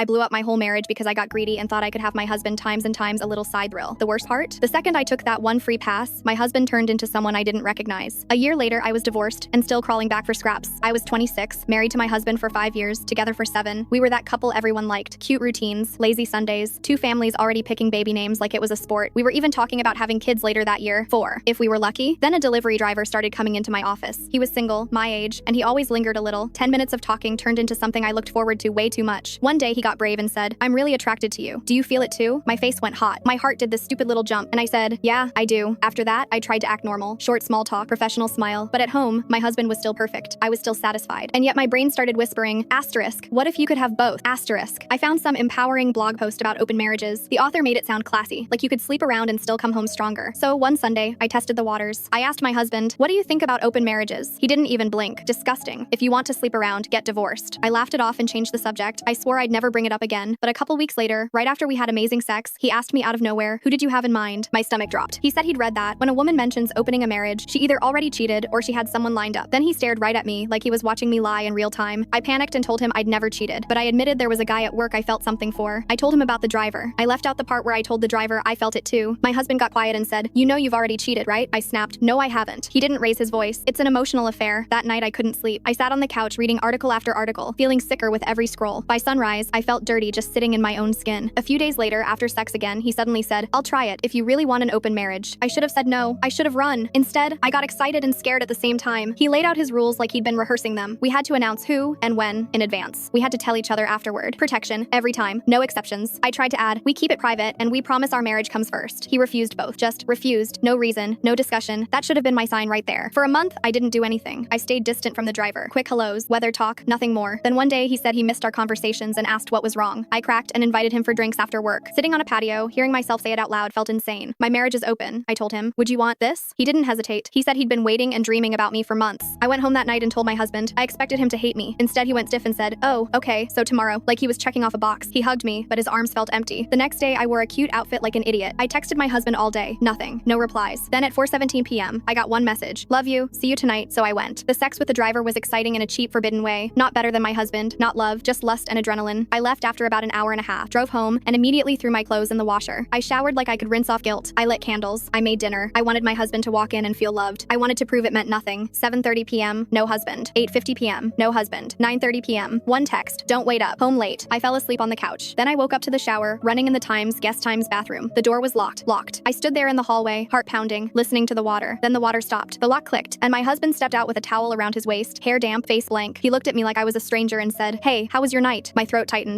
I blew up my whole marriage because I got greedy and thought I could have my husband times and times a little side thrill. The worst part? The second I took that one free pass, my husband turned into someone I didn't recognize. A year later, I was divorced and still crawling back for scraps. I was 26, married to my husband for 5 years, together for 7. We were that couple everyone liked. Cute routines, lazy Sundays, 2 families already picking baby names like it was a sport. We were even talking about having kids later that year. 4, if we were lucky. Then a delivery driver started coming into my office. He was single, my age, and he always lingered a little. 10 minutes of talking turned into something I looked forward to way too much. One day he got brave and said, "I'm really attracted to you. Do you feel it too?" My face went hot. My heart did this stupid little jump, and I said, "Yeah, I do." After that, I tried to act normal. Short small talk, professional smile. But at home, my husband was still perfect. I was still satisfied. And yet my brain started whispering, asterisk, what if you could have both? Asterisk. I found some empowering blog post about open marriages. The author made it sound classy, like you could sleep around and still come home stronger. So one Sunday, I tested the waters. I asked my husband, "What do you think about open marriages?" He didn't even blink. Disgusting. If you want to sleep around, get divorced. I laughed it off and changed the subject. I swore I'd never bring it up again. But a couple weeks later, right after we had amazing sex, he asked me out of nowhere, "Who did you have in mind?" My stomach dropped. He said he'd read that when a woman mentions opening a marriage, she either already cheated or she had someone lined up. Then he stared right at me like he was watching me lie in real time. I panicked and told him I'd never cheated, but I admitted there was a guy at work I felt something for. I told him about the driver. I left out the part where I told the driver I felt it too. My husband got quiet and said, "You know you've already cheated, right?" I snapped, "No, I haven't." He didn't raise his voice. It's an emotional affair. That night I couldn't sleep. I sat on the couch reading article after article, feeling sicker with every scroll. By sunrise, I felt dirty just sitting in my own skin. A few days later, after sex again, he suddenly said, "I'll try it if you really want an open marriage." I should have said no. I should have run. Instead, I got excited and scared at the same time. He laid out his rules like he'd been rehearsing them. We had to announce who and when in advance. We had to tell each other afterward. Protection, every time. No exceptions. I tried to add, "We keep it private and we promise our marriage comes first." He refused both. Just refused. No reason. No discussion. That should have been my sign right there. For a month, I didn't do anything. I stayed distant from the driver. Quick hellos, weather talk, nothing more. Then one day he said he missed our conversations and asked what was wrong. I cracked and invited him for drinks after work. Sitting on a patio, hearing myself say it out loud felt insane. "My marriage is open," I told him. "Would you want this?" He didn't hesitate. He said he'd been waiting and dreaming about me for months. I went home that night and told my husband. I expected him to hate me. Instead, he went stiff and said, "Oh, okay, so tomorrow," like he was checking off a box. He hugged me, but his arms felt empty. The next day, I wore a cute outfit like an idiot. I texted my husband all day. Nothing. No replies. Then at 4:17 p.m., I got one message. "Love you. See you tonight." So I went. The sex with the driver was exciting in a cheap, forbidden way. Not better than my husband. Not love. Just lust and adrenaline. I left after about an hour and a half, drove home, and immediately threw my clothes in the washer. I showered like I could rinse off guilt. I lit candles. I made dinner. I wanted my husband to walk in and feel loved. I wanted to prove it meant nothing. 7:30 p.m., no husband. 8:50 p.m., no husband. 9:30 p.m., one text. "Don't wait up. Home late." I fell asleep on the couch. Then I woke up to the shower, running in the guest Times bathroom. The door was locked. Locked. I stood there in the hallway, heart pounding, listening to the water. Then the water stopped. The lock clicked, and my husband stepped out with a towel around his waist, hair damp, face blank. He looked at me like I was a stranger and said, "Hey, how was your night?" My throat tightened.